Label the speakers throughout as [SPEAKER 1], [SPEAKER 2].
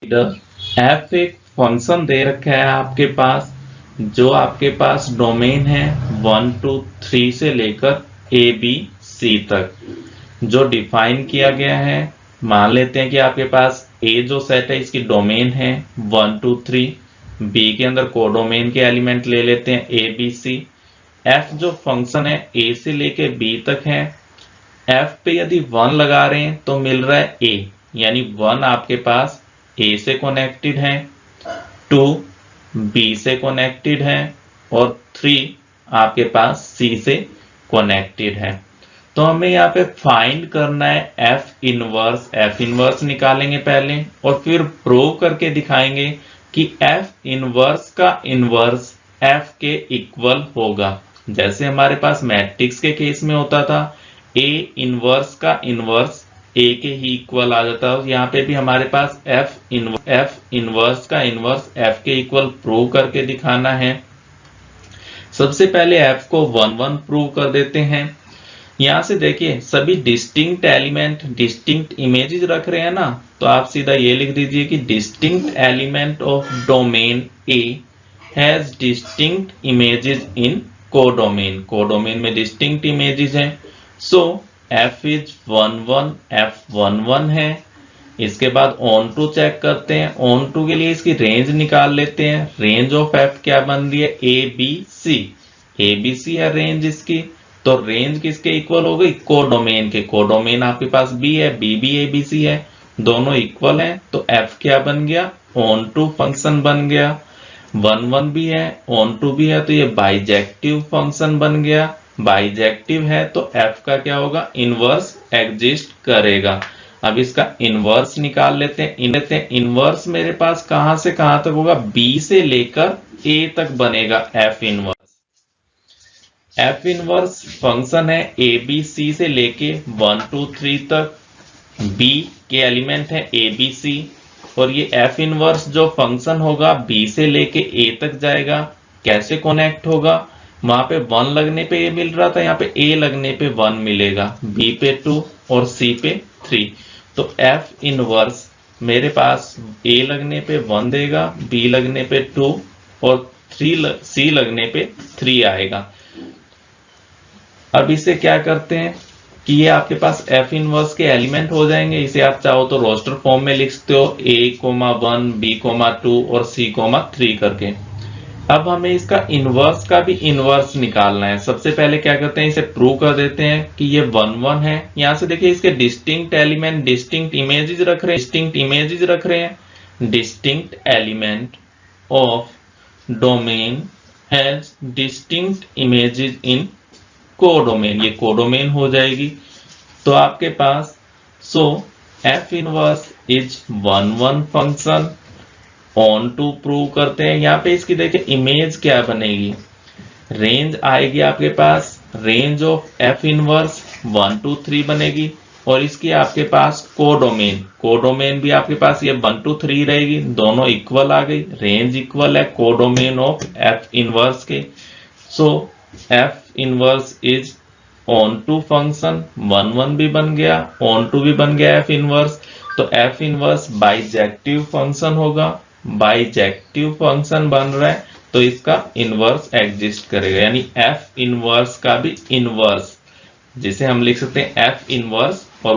[SPEAKER 1] F एक function दे रखा है आपके पास, जो आपके पास डोमेन है 1 2 3 से लेकर ए बी सी तक, जो डिफाइन किया गया है। मान लेते हैं कि आपके पास ए जो सेट है इसकी डोमेन है 1 2 3, बी के अंदर कोडोमेन के एलिमेंट ले लेते हैं ए बी सी। एफ जो फंक्शन है ए से लेके बी तक है। एफ पे यदि 1 लगा रहे हैं तो मिल रहा है ए, यानी 1 आपके पास ए से कनेक्टेड है, 2 बी से कनेक्टेड है और 3 आपके पास सी से कनेक्टेड है। तो हमें यहाँ पे फाइंड करना है एफ इनवर्स। एफ इनवर्स निकालेंगे पहले और फिर प्रूव करके दिखाएंगे कि एफ इनवर्स का इनवर्स एफ के इक्वल होगा। जैसे हमारे पास मैट्रिक्स के केस में होता था, ए इनवर्स का इनवर्स ए के ही इक्वल आ जाता है। यहाँ पे भी हमारे पास एफ इनवर्स का इनवर्स एफ के इक्वल प्रूव करके दिखाना है। सबसे पहले एफ को 1 1 प्रूव कर देते हैं। यहां से देखिए सभी डिस्टिंक्ट एलिमेंट डिस्टिंक्ट इमेजेस रख रहे हैं ना, तो आप सीधा ये लिख दीजिए कि distinct element of domain A has distinct images in codomain. Codomain में डिस्टिंक्ट इमेजेस हैं। सो एफ इज 1 1, एफ 1 1 है। इसके बाद ऑन टू चेक करते हैं। ऑन टू के लिए इसकी रेंज निकाल लेते हैं। रेंज ऑफ एफ क्या बन रही है, A B C. A B C है रेंज इसकी, तो रेंज किसके इक्वल हो गई, कोडोमेन के। कोडोमेन आपके पास बी है, बी भी ए बी सी है, दोनों इक्वल हैं, तो एफ क्या बन गया, ऑन टू फंक्शन बन गया। 1 1 भी है, ऑन टू भी है, तो ये बाइजेक्टिव फंक्शन बन गया। बाइजेक्टिव है तो एफ का क्या होगा, इनवर्स एग्जिस्ट करेगा। अब इसका इनवर्स निकाल लेते हैं। इनवर्स मेरे पास कहां से कहां तक होगा, बी से लेकर ए तक बनेगा F inverse. F inverse function है ए बी सी से लेके 1 2 3 तक। बी के एलिमेंट है ए बी सी, और ये एफ इनवर्स जो फंक्शन होगा बी से लेके ए तक जाएगा। कैसे कनेक्ट होगा, वहां पे 1 लगने पे ए मिल रहा था, यहाँ पे ए लगने पे 1 मिलेगा, बी पे 2 और सी पे 3। तो एफ इनवर्स मेरे पास ए लगने पे 1 देगा, बी लगने पे 2 और सी लगने पे 3 आएगा। अब इसे क्या करते हैं कि ये आपके पास एफ इनवर्स के एलिमेंट हो जाएंगे। इसे आप चाहो तो रोस्टर फॉर्म में लिख सकते हो, a, 1, b, 2 और c, 3 करके। अब हमें इसका इनवर्स का भी इनवर्स निकालना है। सबसे पहले क्या करते हैं, इसे प्रूव कर देते हैं कि ये 1 1 है। यहां से देखिए इसके डिस्टिंक्ट एलिमेंट डिस्टिंक्ट इमेजेस रख रहे हैं। Distinct element of domain has distinct images in codomain, ये कोडोमेन हो जाएगी। तो आपके पास F inverse is 1 1 function. Onto prove करते हैं। यहाँ पे इसकी देखिए इमेज क्या बनेगी, रेंज आएगी आपके पास, रेंज ऑफ एफ इनवर्स 1 2 3 बनेगी, और इसकी आपके पास कोडोमेन भी आपके पास ये 1 2 3 रहेगी, दोनों इक्वल आ गई, रेंज इक्वल है कोडोमेन ऑफ एफ इनवर्स के। So F inverse is onto function, 1 1 भी बन गया, ऑन टू भी बन गया एफ इनवर्स। तो एफ इनवर्स बाइजेक्टिव फंक्शन होगा, बाइजेक्टिव फंक्शन बन रहा है तो इसका इनवर्स एग्जिस्ट करेगा, यानी एफ इनवर्स का भी इनवर्स, जिसे हम लिख सकते हैं एफ इनवर्स और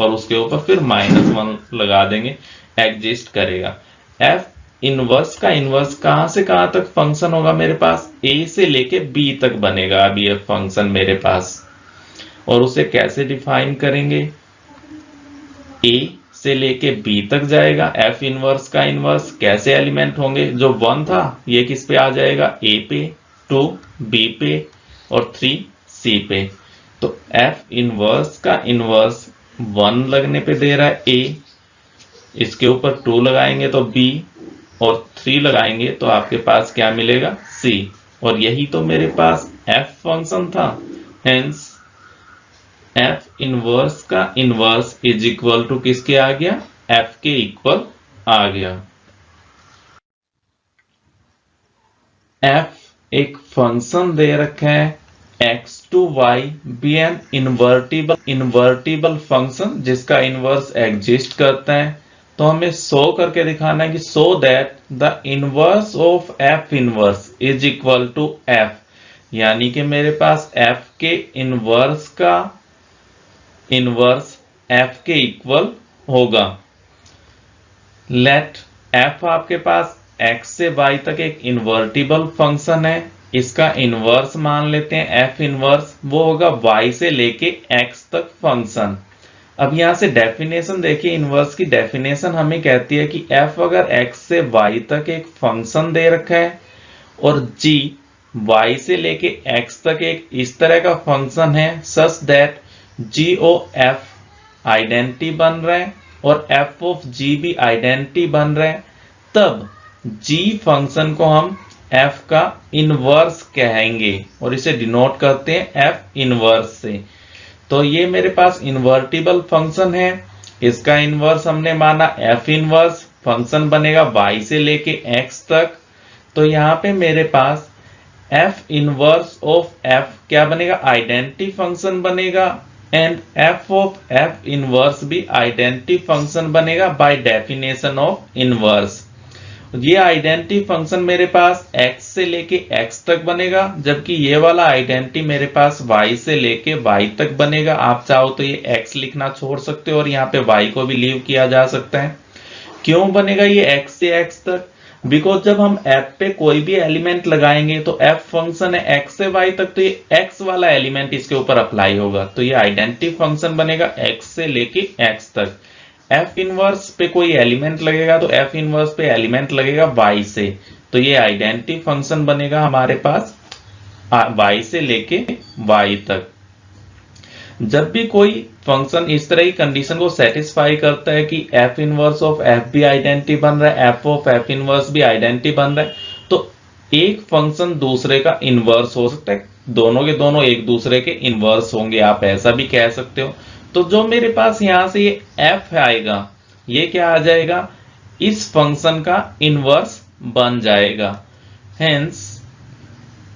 [SPEAKER 1] उसके ऊपर फिर -1 लगा देंगे, एग्जिस्ट करेगा। एफ इनवर्स का इनवर्स कहां से कहां तक फंक्शन होगा, मेरे पास ए से लेके बी तक बनेगा अभी ये फंक्शन मेरे पास। और उसे कैसे डिफाइन करेंगे, ए से लेके बी तक जाएगा। एफ इनवर्स का इनवर्स कैसे एलिमेंट होंगे, जो 1 था ये किस पे आ जाएगा, ए पे, 2 बी पे और 3 सी पे। तो एफ इनवर्स का इनवर्स 1 लगने पे दे रहा है ए, इसके ऊपर 2 लगाएंगे तो बी और 3 लगाएंगे तो आपके पास क्या मिलेगा, सी। और यही तो मेरे पास एफ फंक्शन था। हेंस एफ इनवर्स का इनवर्स इज इक्वल टू किसके आ गया, एफ के इक्वल आ गया। एफ एक फंक्शन दे रखा है x to y be an invertible function जिसका इनवर्स एग्जिस्ट करता है। तो हमें शो करके दिखाना है कि so that the inverse of F inverse is equal to f, यानी कि मेरे पास एफ के इनवर्स का इनवर्स एफ के इक्वल होगा। लेट एफ आपके पास x से y तक एक इन्वर्टिबल फंक्शन है, इसका इनवर्स मान लेते हैं एफ इनवर्स, वो होगा y से लेके x तक फंक्शन। अब यहां से डेफिनेशन देखिए, इनवर्स की डेफिनेशन हमें कहती है कि f अगर x से y तक एक फंक्शन दे रखा है और g y से लेके x तक एक इस तरह का फंक्शन है सच दैट g और f आइडेंटिटी बन रहा है और f ऑफ g भी आइडेंटिटी बन रहा है, तब g फंक्शन को हम f का इनवर्स कहेंगे और इसे डिनोट करते हैं f इनवर्स से। तो ये मेरे पास इन्वर्टिबल फंक्शन है, इसका इनवर्स हमने माना f इनवर्स, फंक्शन बनेगा y से लेके x तक। तो यहां पे मेरे पास f इनवर्स ऑफ f क्या बनेगा, आइडेंटिटी फंक्शन बनेगा, and f of f inverse भी आइडेंटिटी फंक्शन बनेगा बाय डेफिनेशन ऑफ इनवर्स। ये आइडेंटिटी फंक्शन मेरे पास x से लेके x तक बनेगा, जबकि ये वाला आइडेंटिटी मेरे पास y से लेके y तक बनेगा। आप चाहो तो ये x लिखना छोड़ सकते हो और यहाँ पे y को भी लीव किया जा सकता है। क्यों बनेगा ये x से x तक, बिकॉज जब हम f पे कोई भी एलिमेंट लगाएंगे तो f फंक्शन है x से y तक, तो ये x वाला एलिमेंट इसके ऊपर अप्लाई होगा, तो ये आइडेंटिटी फंक्शन बनेगा x से लेके x तक। f इनवर्स पे कोई एलिमेंट लगेगा तो f इनवर्स पे एलिमेंट लगेगा y से, तो ये आइडेंटिटी फंक्शन बनेगा हमारे पास y से लेके y तक। जब भी कोई फंक्शन इस तरह की कंडीशन को सेटिस्फाई करता है कि f इनवर्स ऑफ f भी आइडेंटिटी बन रहा है, f ऑफ f इनवर्स भी आइडेंटिटी बन रहा है, तो एक फंक्शन दूसरे का इनवर्स हो सकता है, दोनों के दोनों एक दूसरे के इनवर्स होंगे, आप ऐसा भी कह सकते हो। तो जो मेरे पास यहां से ये f आएगा, ये क्या आ जाएगा, इस फंक्शन का इनवर्स बन जाएगा। हेंस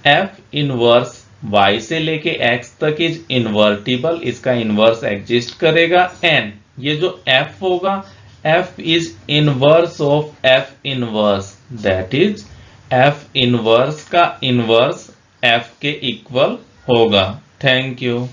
[SPEAKER 1] f इनवर्स y से लेके x तक इज इन्वर्टिबल, इसका इनवर्स एग्जिस्ट करेगा, एंड ये जो f होगा f is inverse of f inverse, that is f inverse का इनवर्स f के इक्वल होगा। Thank you.